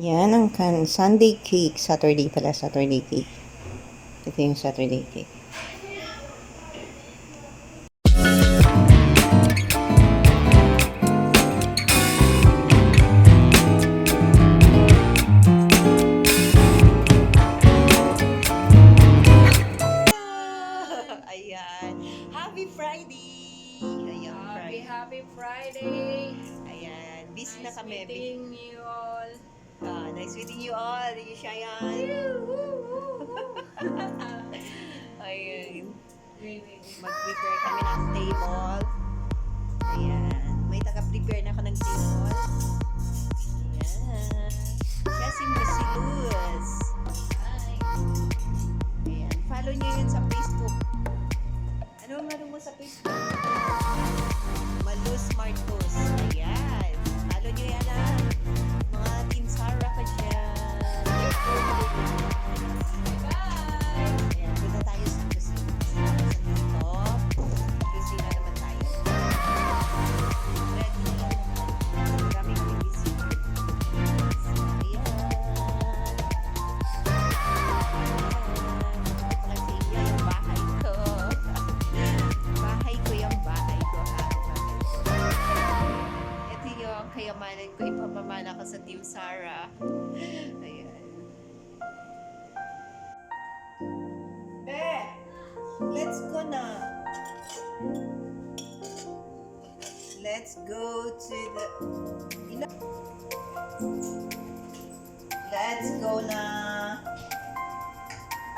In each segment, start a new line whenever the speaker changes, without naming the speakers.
Yan ang Sunday cake. Saturday pala, Saturday cake. Ito yung Saturday cake. Ayan. Happy Friday! Ayan,
Happy Friday!
Ayan. Busy na
Nice
kami.
meeting you all.
Nice meeting you all. Yung Shayan. Ayun. Mag-prepare kami ng table. Ayan. May taga-prepare na ako ng table. Ayan. Siya si Missy Luz.
Hi!
Ayan. Follow niyo yun sa Facebook. Ano mo sa Facebook? Maluz Marcos. Ayan. Follow niyo yan mga Team Sarah ka dyan.
Bye!
Ayan. Punta tayo sa kusina. Dito. Kusina naman tayo. Ready na lang naman. Marami kami busy. Ayan. Yung bahay ko. Bahay ko, ha? Ito yung kayamanan ko. Ipapamana ko sa Team Sarah. Ayan. Let's go na. Let's go to the... Let's go na.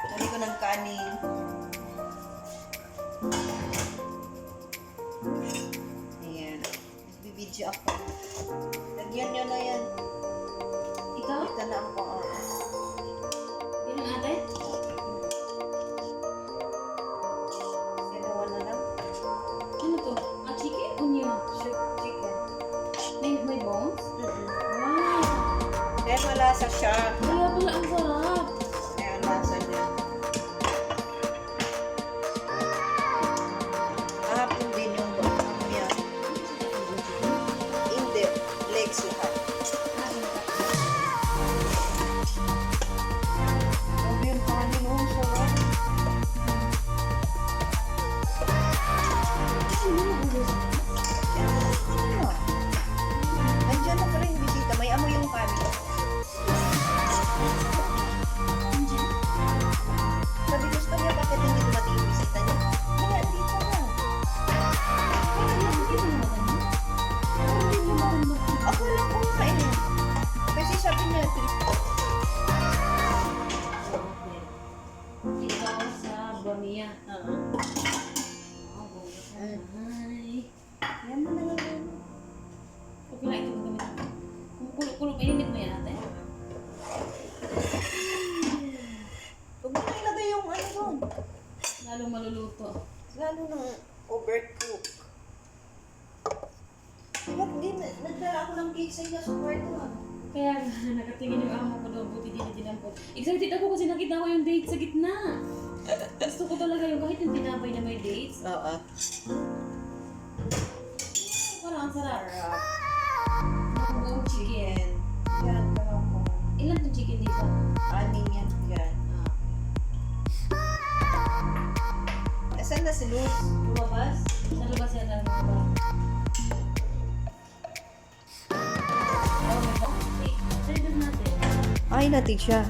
Dali ko ng kanin. Ayan. Nagbibidyo ako. Lagyan nyo na yan.
Ikaw?
Kita na ako.
Yun ang ate?
Sinawa na lang.
Ano to? Chicken? Onion?
Chicken.
May bones?
Mm-mm.
Wow!
Kaya malasa siya.
Kaya pala ang sarap!
Kaya malasa niya. Kahapon din yung niya. Hindi. Legs lahat. Sabi yung kanin mo. Sarap. Nandiyan na pala yung bisita. May amoy yung kanin. Sabi gusto niya bakit hindi dumating yung bisita niya. Kaya dito na. Ako lang kumain. Kasi sabi niya,
Ikaw sa Bamia. Ay.
yan mo na lang.
Okay lang ito magamit ako. Kung kulong-kulong, ininit mo yan ate?
Huwag mo na ilagay yung ano doon.
Lalong maluluto.
Lalo nang overcook. Ba't di nagdala ako ng cake sa inyo sa kwarto ah?
Kaya nakatingin yung amo ko doon, buti din na dinampot. Excited ako kasi nakita ko yung date sa gitna. Gusto ko talaga yung kahit yung tinapay na may dates.
Oo.
Parang ang sarap.
Sarap.
Buong chicken.
Yan, ako.
Ilan tong chicken dito?
Aning yan. Yan. Nasaan na si Luz?
Lumabas? Sa labas yan lang ba? Oh, may ba? Try doon natin.
Ay, natin siya.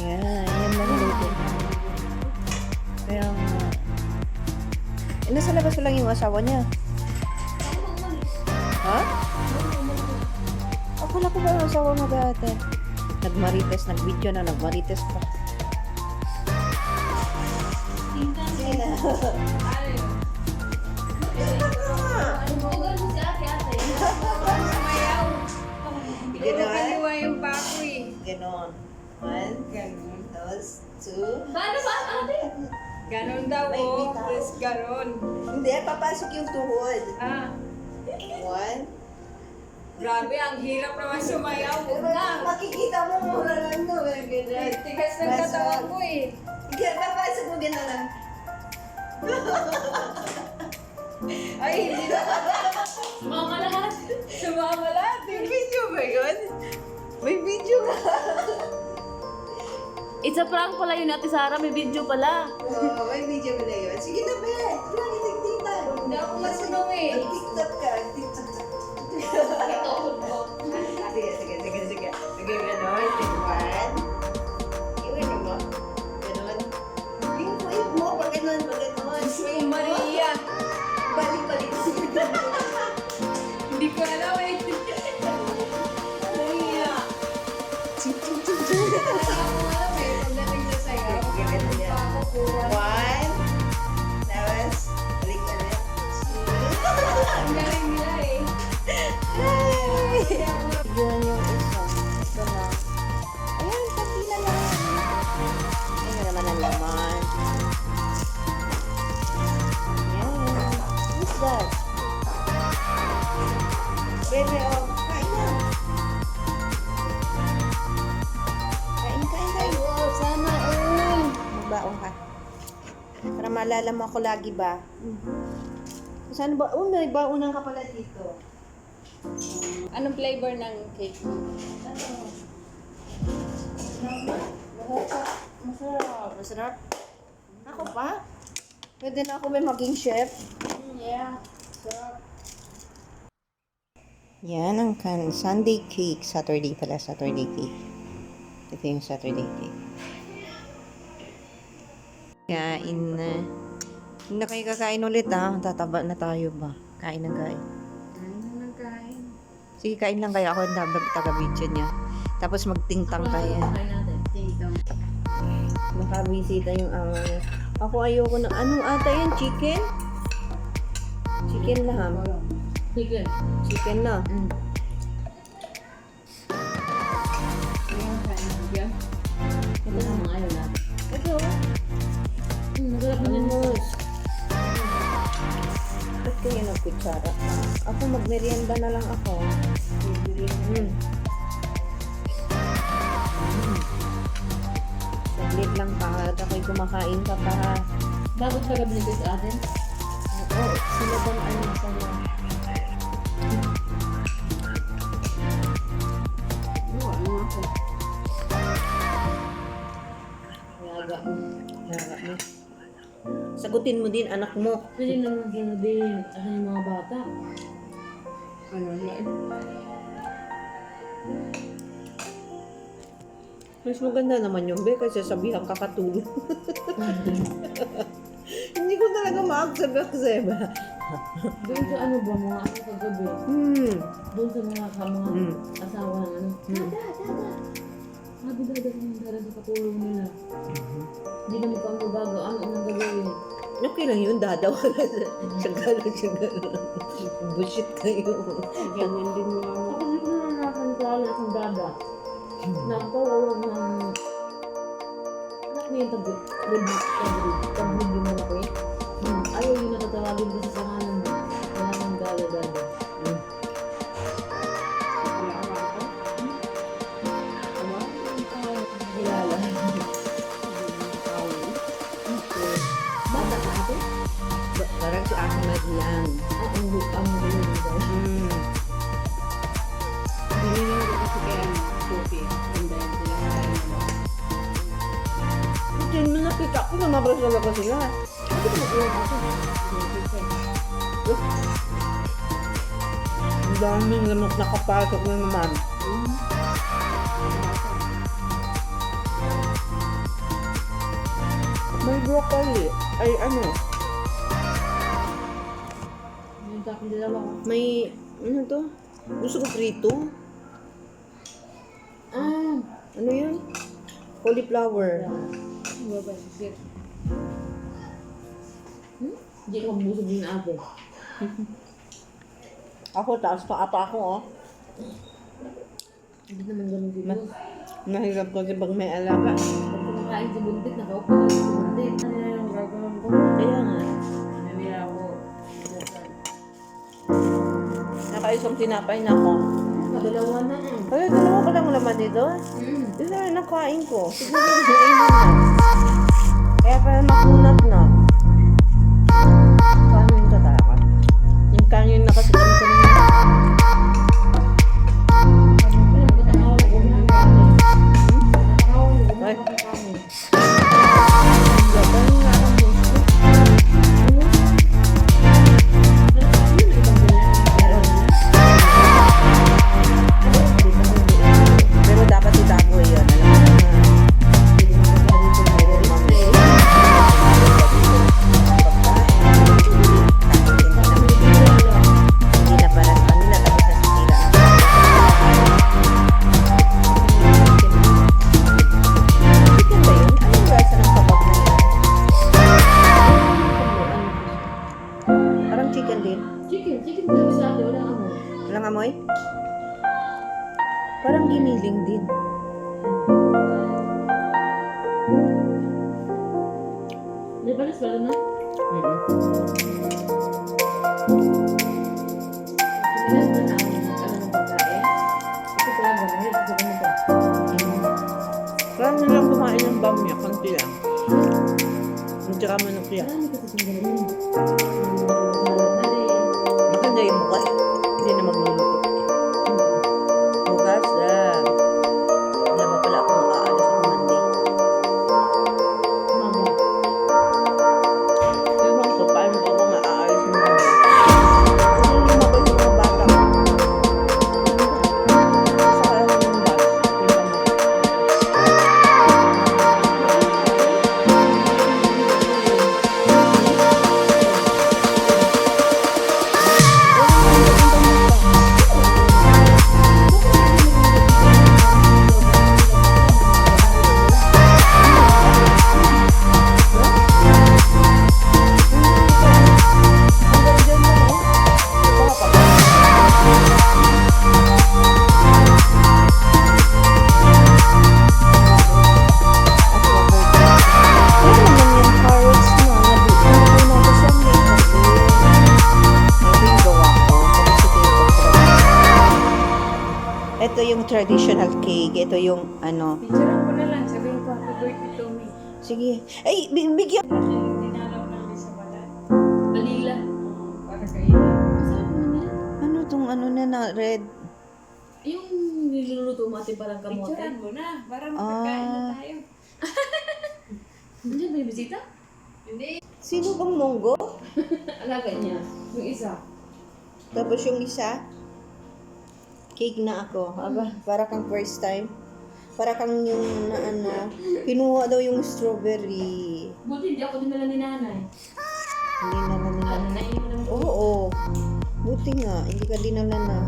Yan, yan lang luto. Kaya nga. Eh, nasa labas lang yung asawa niya. Ha? Akala ko ba yung asawa mo dati? Nagmarites, nag-video na, nagmarites pa.
Tingnan mo.
Sina?
Ano yun? Ano mo? Ugal mo si ate. Sumayaw.
Ganon.
Kaliwa yung bakoy.
Ganon. One,
Ganon.
dos, two.
Paano ba ate? Ganon daw
May
oh.
bitaw.
Yes, ganon.
Hindi, papasok yung tuhod.
Ah,
One.
grabe, ang hirap naman sumayaw. Huwag na.
Makikita mo mura lang no. Ganyan.
Tigas ng katawan ko eh.
Hindi, papasok mo gano'n lang.
Ay, hindi na. Sumama lahat. Sumama lahat. It's a prank pala yun, Ate Sara. May video pala.
Oo, may video mo na yun. Sige na, be. Lang, itigtita.
Hindi ako marunong eh.
Mag-tiktok ka. Tiktok.
Ito, ko.
Sige. Sige, ganon. One. Iwan mo. Ganon. Yung mo, pag ganon.
Maria.
Balik.
Hindi ko alam eh. Maria.
Ching.
Ako alam eh. Pagdating sa sayo.
One. Tapos, balik ulit.
Ang galing nila eh.
Yun yung isa. Ito na. Ayan, pati na lang. Ayun naman ang laman. Ayan. What's that? Bebe, oh. Kain na. Kain.
Wow, sana all.
Magbaong ka. Para maalala mo ako lagi ba? Saan ba? Oh, may baunan ka pala dito.
Anong flavor ng cake mo?
Masarap. Ako pa? Pwede na ako may maging chef.
Yeah. Sarap.
Yan ang Sunday cake. Saturday pala, Saturday cake. Ito yung Saturday cake. Kain na. Hindi na kayo kakain ulit Tataba na tayo ba? Kain na kain.
Kain.
Sige, kain lang kayo. Ako ang taga-video niya. Tapos magtingtang kayo.
Kain natin. Tingtang.
Nakabisita yung amo niya. Ako ayoko na. Anong ata yan? Chicken? Chicken laham.
Chicken.
Chicken na.
Yan. Ito na mga ayaw na.
Ito.
Masarap na yun.
Ba't kayo nagkutsara? Ako magmerienda na lang ako. Saglit lang pa. At ako'y kumakain ka pa.
Bakit ka gabi nito sa atin?
Oo, sila bang ano sa'yo?
Ano ako? Laga mo.
Laga mo. Sagutin mo din anak mo.
Pwede naman din. Asan yung mga bata? Ano na eh?
Mas maganda naman yung be kasi sabihan ka katulog. Hindi ko talaga ma-accept ba?
Doon sa ano ba mga ako kagabi? Doon sa mga asawa ng ano? Dada! Sabi dada sa katulong nila. Hindi na mukhang magagawa. Ano ang gagawin?
Okay lang yun, dadaw. Sagalo. Bullshit kayo.
Ganyan din mo ako. Ako hindi ko na nakakantala sa dada. Nakatawag ng anak niya yung tagbid yung mga ko eh. Ayaw yung natatawagin kasi sa kanan mo. Kaya nang dada. Kilala. Bata ka ate?
Parang si Ahmed lang.
Ang gulo daw.
Binigyan ko kasi kaya coffee. Ganda yun sila.
Hindi mo nakita ko, namabras talaga sila.
Bakit mo uwan ako?
Ang daming lamok nakapasok na naman. May broccoli. Ay ano,
Yung sa akin dalawa ko.
may, ano to? Gusto ko prito. Ano yun? Cauliflower.
Ano ba sisir? Hindi ko busog din ate.
Ako, taas pa apa ako, oh.
Hindi naman ganun dito.
Nahirap kasi pag may alaga.
Pag kumakain sa buntit, nakaupo na sa buntit. Ano na yung gagawin ko?
Kaya nga.
Nanila ako.
Nakaisang tinapay na ako.
Dalawa na eh.
Ay, dalawa ko lang laman nito.
Mm.
Ito na nakain ko. Siguro yung na. Kaya pala makunat na. Paano yung tataka? Yung kanin na kasi kami kanina. Ay. Parang giniling din.
Di ba wala na? Kailan ba na ano ng pagkain? Ito ko lang ganun. Ito ko lang ba?
Parang nilang kumain ng bamya, konti lang. Hindi ka manukya.
Marami kasi siyang ganun.
Maganda yung bukas. Hindi na magluluto. Bukas, wala pa pala akong aalis ako Monday.
Mama.
Ewan ko, paano ko ako aalis ng Monday?
Kasi lumabas yung mga bata. Saka yung bus. Yung ito yung traditional cake. Ito yung ano.
Picture ko na lang. Sabihin ko, happy birthday to me.
Sige. Ay, bigyan.
Dinalaw namin sa balat.
Balila.
Para kayo.
Masarap naman yan.
Ano tong ano na red?
Yung niluluto mo ate parang kamote.
Picturean mo na. Para makakain na
Ah.
tayo.
Hindi ba yung bisita?
Hindi.
Sino bang monggo?
Alaga niya. Yung isa.
Tapos yung isa, cake na ako. Aba, para kang first time. Para kang yung na ano, kinuha daw yung strawberry.
Buti hindi ako dinala ni nanay.
Hindi na nila.
Ano na yun lang.
Oo. Buti nga, hindi ka dinala na.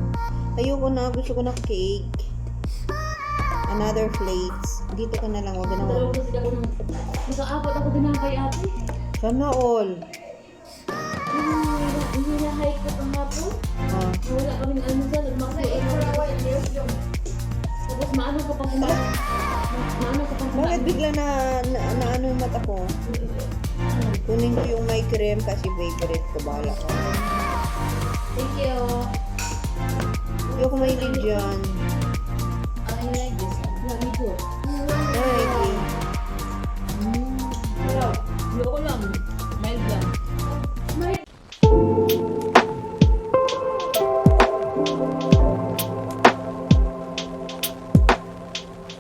Ayoko na, gusto ko na cake. Another plates. Dito ka na lang, wag na
Dalawa
wag.
kasi ako ng... Naka-apat ako din kay ate.
Sana all.
Yung hina-hike ko kahapon.
Ah,
Wala kaming almusal. Tapos maano ka pang kumain. Maano ka pang
bakit
kumain.
bigla na ano yung mata ko? Kunin ko yung may cream kasi favorite ko. Bahala ka.
Thank you.
Hindi ako mahilig dyan.
I like this. Yeah, me too.
Ay,